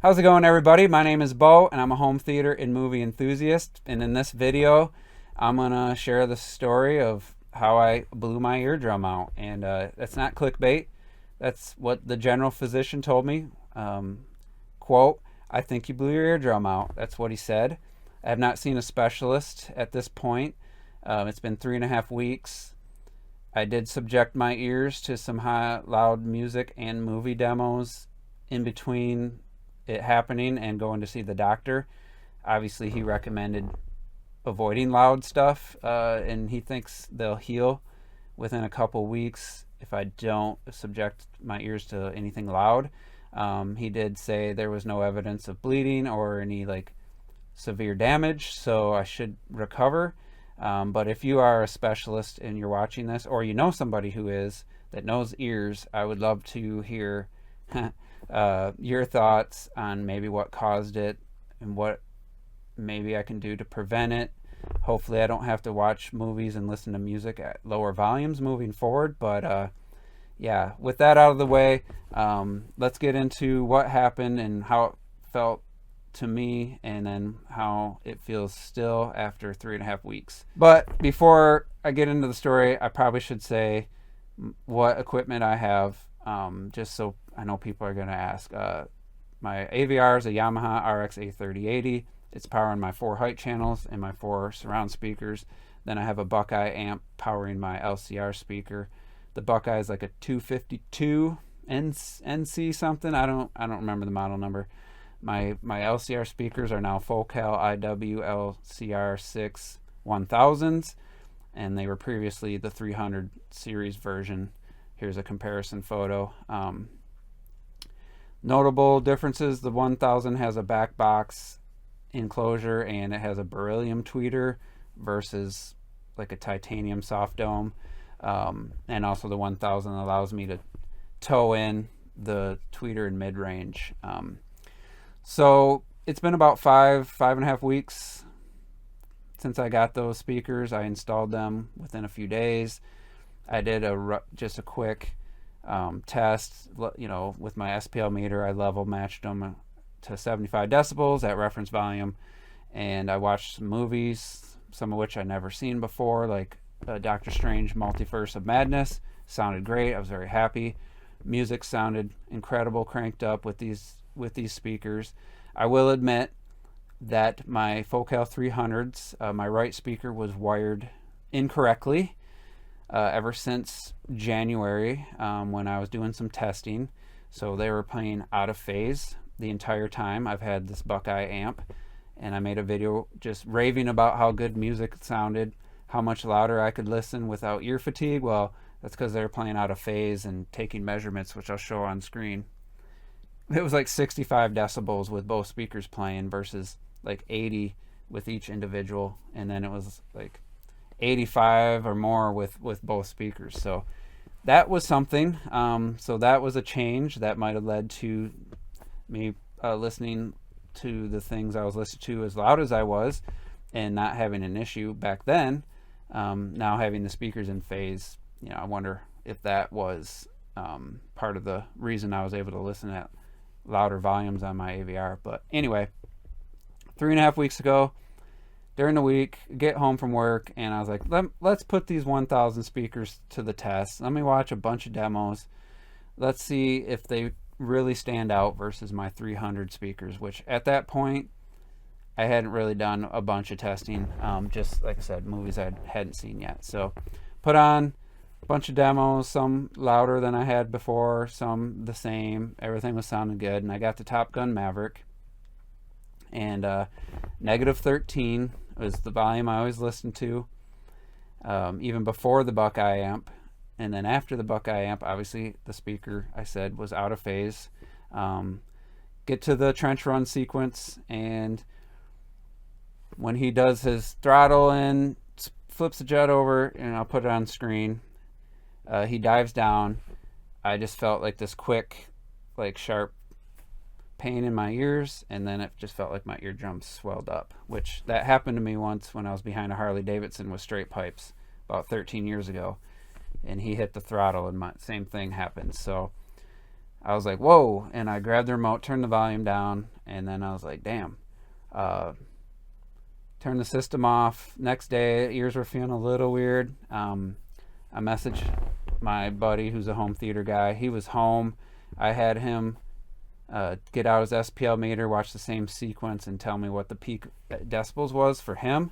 How's it going, everybody? My name is Bo, and I'm a home theater and movie enthusiast. And in this video, I'm gonna share the story of how I blew my eardrum out. And that's not clickbait. That's what the general physician told me. Quote, "I think you blew your eardrum out." That's what he said. I have not seen a specialist at this point. It's been 3.5 weeks. I did subject my ears to some high, loud music and movie demos in between it happening and going to see the doctor. Obviously, he recommended avoiding loud stuff, and he thinks they'll heal within a couple weeks if I don't subject my ears to anything loud. He did say there was no evidence of bleeding or any severe damage, so I should recover. But if you are a specialist and you're watching this, or you know somebody who is that knows ears, I would love to hear your thoughts on maybe what caused it and what maybe I can do to prevent it. Hopefully I don't have to watch movies and listen to music at lower volumes moving forward. But yeah, with that out of the way, let's get into what happened and how it felt to me, and then how it feels still after 3.5 weeks. But before I get into the story, I probably should say what equipment I have, just so I know people are going to ask. My AVR is a Yamaha RX 3080. It's powering my 4 height channels and my 4 surround speakers. Then I have a Buckeye amp powering my LCR speaker. The Buckeye is like a 252 NC something. I don't remember the model number. My LCR speakers are now Focal IWLCR6 1000s, and they were previously the 300 series version. Here's a comparison photo. Notable differences: the 1000 has a back box enclosure and it has a beryllium tweeter versus like a titanium soft dome. And also the 1000 allows me to tow in the tweeter in mid-range. So it's been about 5.5 weeks since I got those speakers. I installed them within a few days. I did just a quick test, with my SPL meter. I level matched them to 75 decibels at reference volume, and I watched some movies, some of which I'd never seen before, like Doctor Strange Multiverse of Madness. Sounded great. I was very happy. Music sounded incredible cranked up with these speakers. I will admit that my Focal 300s, my right speaker was wired incorrectly ever since January, when I was doing some testing. So they were playing out of phase the entire time I've had this Buckeye amp, and I made a video just raving about how good music sounded, how much louder I could listen without ear fatigue. Well, that's because they were playing out of phase and taking measurements, which I'll show on screen. It was like 65 decibels with both speakers playing versus like 80 with each individual, and then it was like 85 or more with both speakers. So that was something. So that was a change that might have led to me listening to the things I was listening to as loud as I was and not having an issue back then. Now having the speakers in phase, I wonder if that was part of the reason I was able to listen at louder volumes on my AVR. But anyway, 3.5 weeks ago, during the week, get home from work, and I was like, let's put these 1000 speakers to the test. Let me watch a bunch of demos. Let's see if they really stand out versus my 300 speakers, which at that point I hadn't really done a bunch of testing. Just like I said, movies I hadn't seen yet. So put on a bunch of demos, some louder than I had before, some the same. Everything was sounding good, and I got the Top Gun Maverick, and -13 was the volume I always listened to, even before the Buckeye amp. And then after the Buckeye amp, obviously the speaker, I said, was out of phase. Get to the trench run sequence, and when he does his throttle and flips the jet over, and I'll put it on screen, he dives down. I just felt like this quick, sharp pain in my ears, and then it just felt like my eardrums swelled up, which that happened to me once when I was behind a Harley Davidson with straight pipes about 13 years ago, and he hit the throttle and same thing happened. So I was like, whoa, and I grabbed the remote, turned the volume down, And then I was like, damn. Turned the system off. Next day, ears were feeling a little weird. I messaged my buddy who's a home theater guy. He was home. I had him get out his SPL meter, watch the same sequence, and tell me what the peak decibels was for him.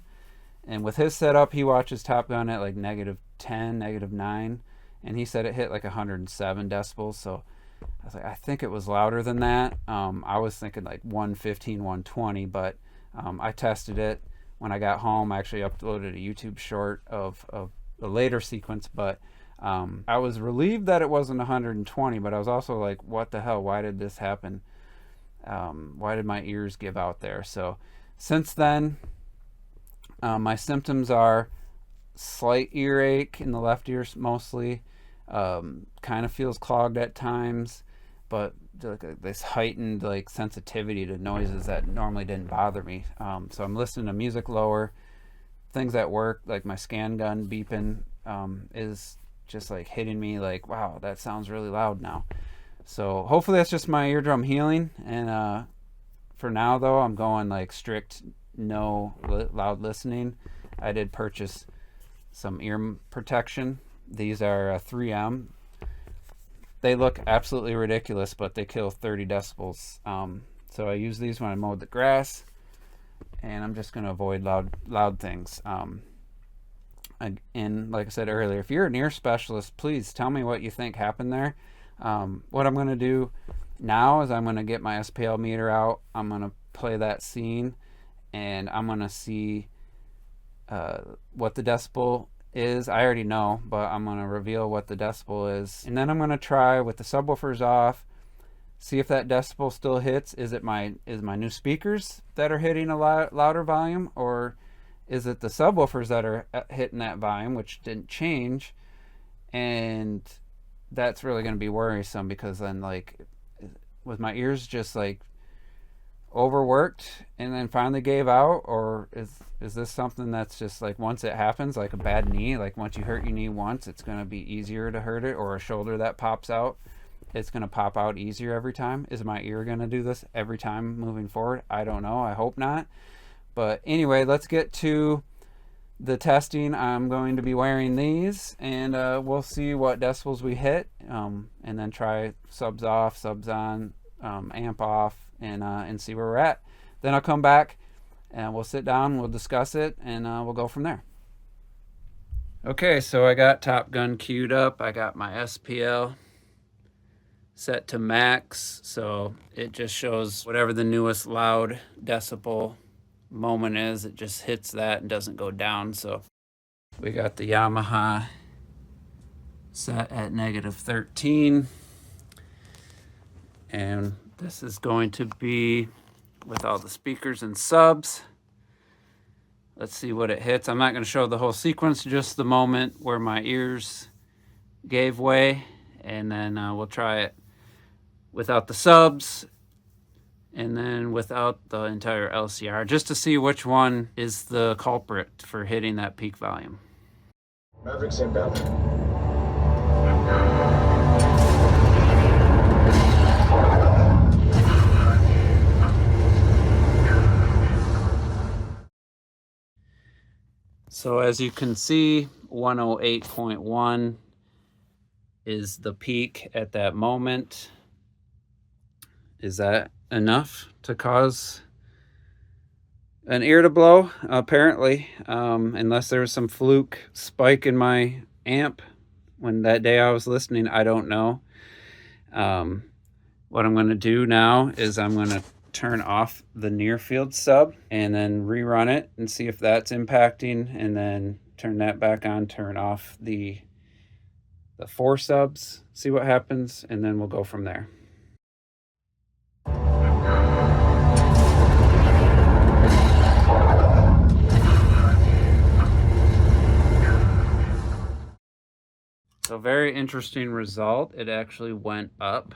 And with his setup, he watches Top Gun at like -10, -9, and he said it hit like 107 decibels. So I was like, I think it was louder than that. I was thinking like 115, 120, but I tested it when I got home. I actually uploaded a YouTube short of a later sequence, but I was relieved that it wasn't 120, but I was also like, what the hell? Why did this happen? Why did my ears give out there? So since then, my symptoms are slight earache in the left ear mostly, kind of feels clogged at times, but this heightened like sensitivity to noises that normally didn't bother me. So I'm listening to music lower. Things at work, like my scan gun beeping, is just like hitting me like, wow, that sounds really loud now. So hopefully that's just my eardrum healing. And for now though, I'm going like strict no loud listening. I did purchase some ear protection. These are 3M. They look absolutely ridiculous, but they kill 30 decibels. So I use these when I mowed the grass, and I'm just going to avoid loud things. And like I said earlier, if you're an ear specialist, please tell me what you think happened there. What I'm going to do now is I'm going to get my SPL meter out. I'm going to play that scene, and I'm going to see what the decibel is. I already know, but I'm going to reveal what the decibel is. And then I'm going to try with the subwoofers off, see if that decibel still hits. Is my new speakers that are hitting a louder volume, or is it the subwoofers that are hitting that volume, which didn't change? And that's really going to be worrisome, because then like with my ears just like overworked and then finally gave out, or is this something that's just like once it happens, like a bad knee, like once you hurt your knee once, it's going to be easier to hurt it, or a shoulder that pops out, it's going to pop out easier every time? Is my ear going to do this every time moving forward? I don't know. I hope not. But anyway, let's get to the testing. I'm going to be wearing these, and we'll see what decibels we hit, and then try subs off, subs on, amp off, and see where we're at. Then I'll come back and we'll sit down, we'll discuss it, and we'll go from there. Okay, so I got Top Gun queued up. I got my SPL set to max, so it just shows whatever the newest loud decibel moment is. It just hits that and doesn't go down. So we got the Yamaha set at -13, and this is going to be with all the speakers and subs. Let's see what it hits. I'm not going to show the whole sequence, just the moment where my ears gave way, and then we'll try it without the subs and then without the entire LCR, just to see which one is the culprit for hitting that peak volume. Maverick's inbound. So as you can see, 108.1 is the peak at that moment. Is that enough to cause an ear to blow? Apparently, unless there was some fluke spike in my amp when that day I was listening, I don't know. What I'm going to do now is I'm going to turn off the near field sub and then rerun it and see if that's impacting, and then turn that back on, turn off the 4 subs, see what happens, and then we'll go from there. So very interesting result. It actually went up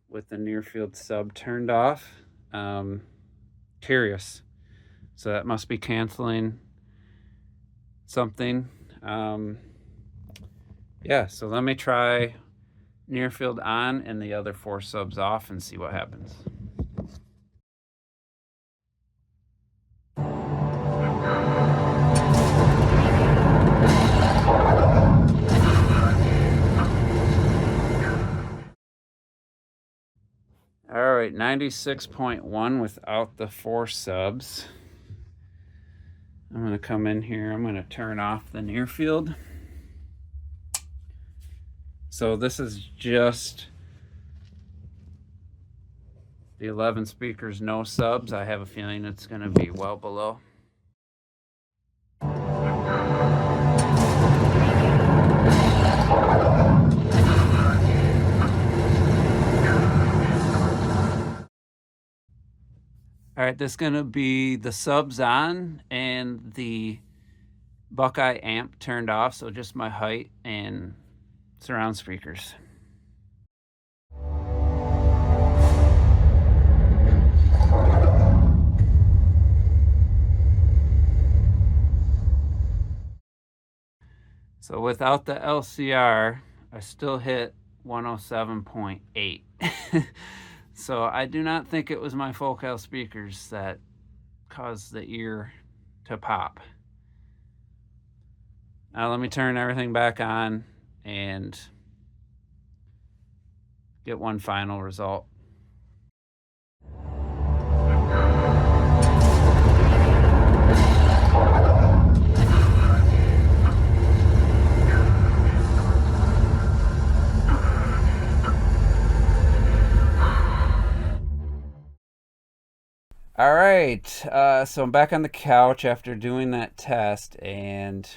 with the near field sub turned off. Curious. So that must be canceling something. Yeah, so let me try near field on and the other 4 subs off and see what happens. All right, 96.1 without the 4 subs. I'm going to come in here. I'm going to turn off the near field. So this is just the 11 speakers, no subs. I have a feeling it's going to be well below. All right, this is going to be the subs on and the Buckeye amp turned off, so just my height and surround speakers. So without the LCR, I still hit 107.8. So I do not think it was my Focal speakers that caused the ear to pop. Now let me turn everything back on and get one final result. All right, so I'm back on the couch after doing that test, and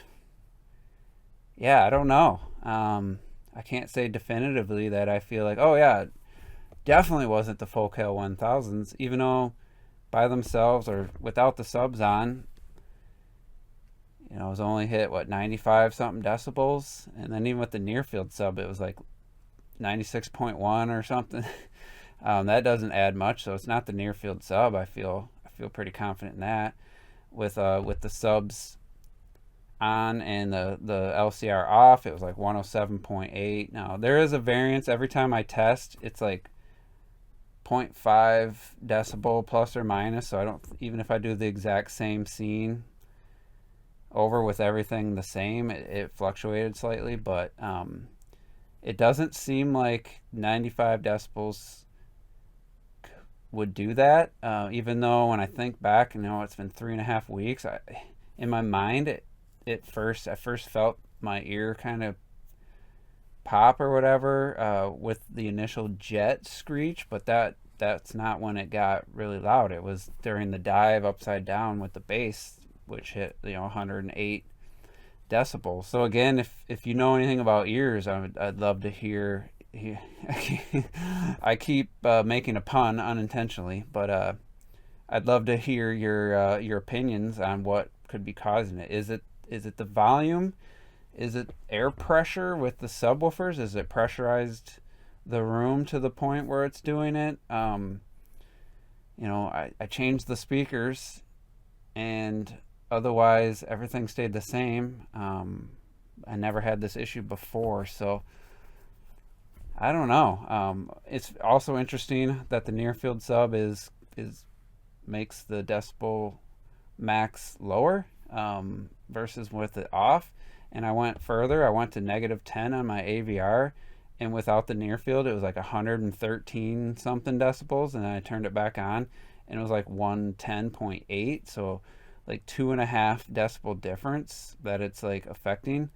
yeah, I don't know. I can't say definitively that I feel like, oh yeah, it definitely wasn't the Focal 1000s, even though by themselves or without the subs on, you know, it was only hit, what, 95 something decibels, and then even with the near field sub, it was like 96.1 or something. That doesn't add much, so it's not the near field sub. I feel pretty confident in that. With the subs on and the LCR off, it was like 107.8. Now there is a variance every time I test. It's like 0.5 decibel plus or minus. So I don't, even if I do the exact same scene over with everything the same, it fluctuated slightly, but it doesn't seem like 95 decibels would do that, even though when I think back, you know, it's been 3.5 weeks, in my mind, I first felt my ear kind of pop or whatever with the initial jet screech, but that's not when it got really loud. It was during the dive upside down with the bass, which hit, you know, 108 decibels. So again, if you know anything about ears, I'd love to hear. I keep making a pun unintentionally, but I'd love to hear your opinions on what could be causing it. Is it the volume? Is it air pressure with the subwoofers? Is it pressurized the room to the point where it's doing it? You know, I changed the speakers, and otherwise everything stayed the same. I never had this issue before, so I don't know. It's also interesting that the near field sub is makes the decibel max lower versus with it off. And I went further. I went to -10 on my AVR, and without the near field, it was like 113 something decibels. And then I turned it back on, and it was like 110.8. So like 2.5 decibel difference that it's like affecting.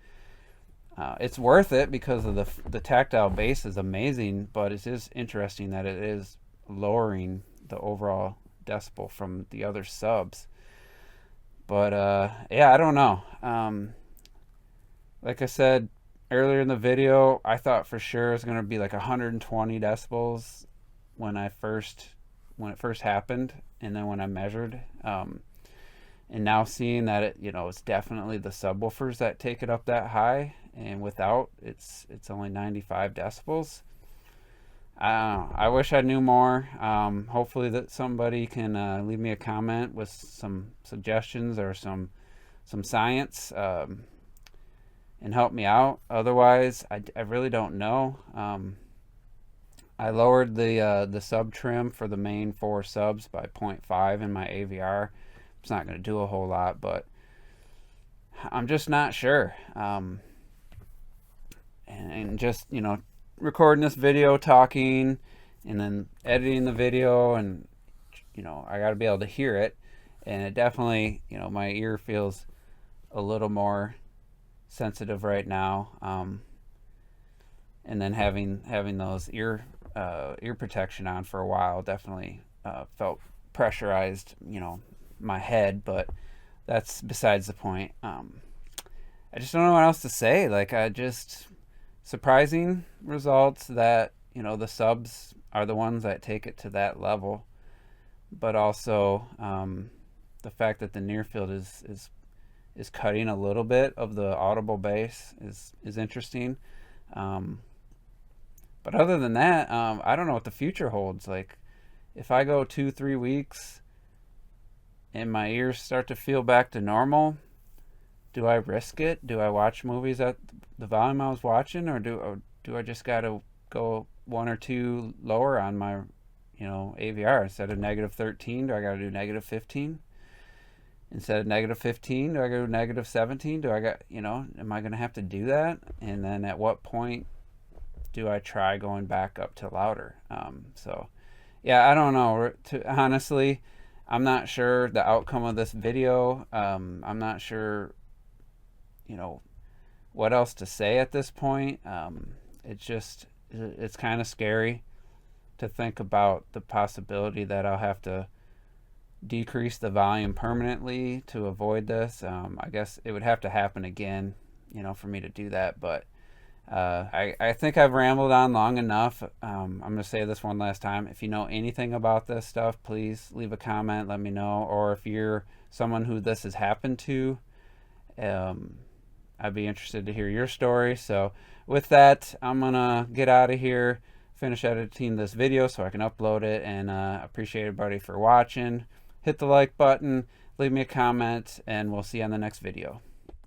It's worth it because of the tactile bass is amazing, but it is interesting that it is lowering the overall decibel from the other subs. But yeah, I don't know. Like I said earlier in the video, I thought for sure it was going to be like 120 decibels when it first happened, and then when I measured. And now seeing that it's definitely the subwoofers that take it up that high, and without it's only 95 decibels. I wish I knew more. Hopefully that somebody can leave me a comment with some suggestions or some science and help me out. Otherwise, I really don't know. I lowered the sub trim for the main 4 subs by 0.5 in my AVR. It's not going to do a whole lot, but I'm just not sure. And just, recording this video, talking, and then editing the video, and I got to be able to hear it, and it definitely, my ear feels a little more sensitive right now. And then having those ear protection on for a while definitely felt pressurized, my head, but that's besides the point. I just don't know what else to say. Like, I just surprising results that the subs are the ones that take it to that level, but also the fact that the near field is cutting a little bit of the audible bass is interesting. But other than that, I don't know what the future holds. Like, if I go 2-3 weeks and my ears start to feel back to normal, do I risk it? Do I watch movies at the volume I was watching, or do I just gotta go 1 or 2 lower on my AVR? Instead of -13, do I gotta do -15? Instead of -15, do I go to -17? Do I got am I gonna have to do that? And then at what point do I try going back up to louder? So yeah, I don't know. Honestly, I'm not sure the outcome of this video. I'm not sure, what else to say at this point. It's kind of scary to think about the possibility that I'll have to decrease the volume permanently to avoid this. I guess it would have to happen again, for me to do that. But I think I've rambled on long enough. I'm going to say this one last time. If you know anything about this stuff, please leave a comment, let me know. Or if you're someone who this has happened to, I'd be interested to hear your story. So with that, I'm going to get out of here, finish editing this video so I can upload it, and appreciate everybody for watching. Hit the like button, leave me a comment, and we'll see you on the next video.